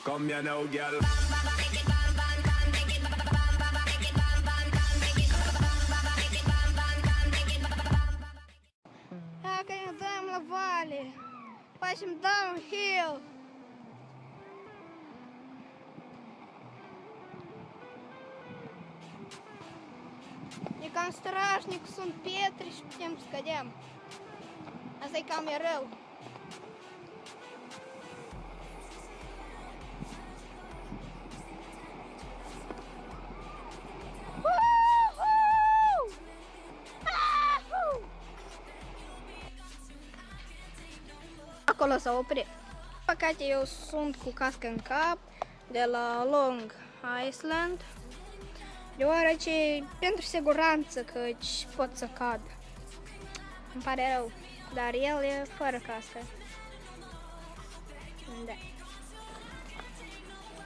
Come here now, girl. Dacă ne dăm la vale, facem downhill. E cam strașnic, sunt pietre și putem să cădem. Asta e cam rău. Acolo s-a oprit. Păcate eu sunt cu cască în cap de la Long Island, deoarece pentru siguranță căci pot să cad. Îmi pare rău, dar el e fără cască. Da.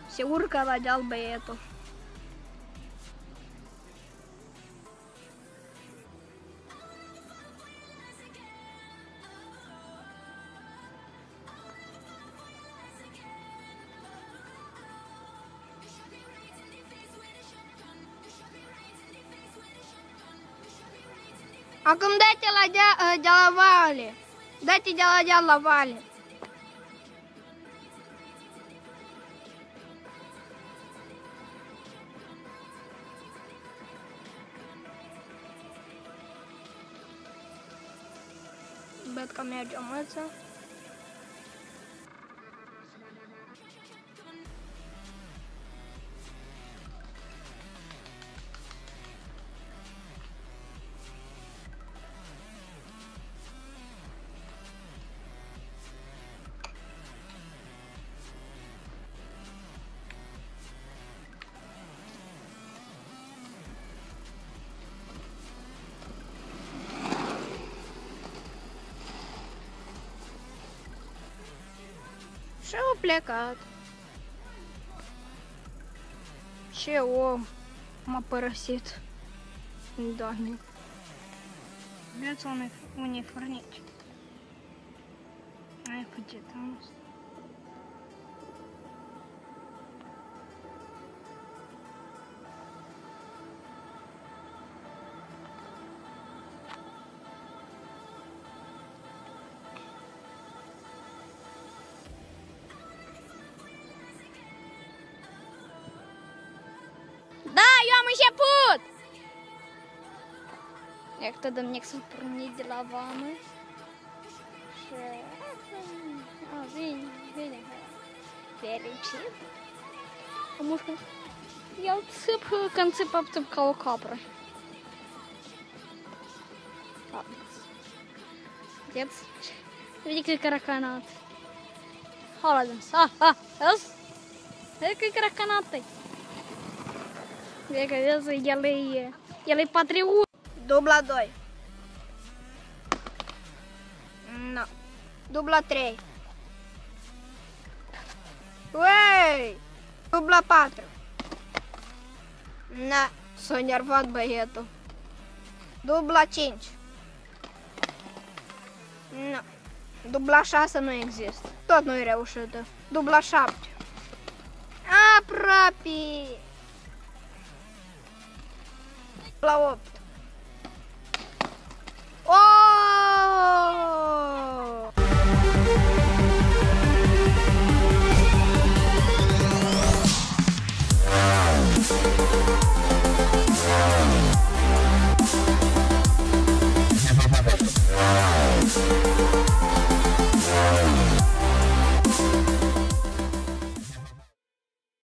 Se urcă la deal băietul. Acum dă-te de la vale. Dă-te de la deal la vale. Văd că merge o măță. Și au plecat. Ce om m-a părăsit. Doamne. Vreți unii furnici. Ai fugit, am asta. Da, eu am început! Jak to do mnie chcą pornić de la vamă. Și... vine. Fericit. A mușcă... El țip când țip ca o capră. Vedeți? Vede că e caracanat. Hala dâns. Vezi? Vede că e caracanat. Vede că vezi, el e patriot. Dubla 2. No. Dubla 3. Uei! Dubla 4. Na, s-a enervat băietul. Dubla 5. No. Dubla 6 nu există. Tot nu e reușită. Dubla 7. Aproape. Dubla 8. Oh!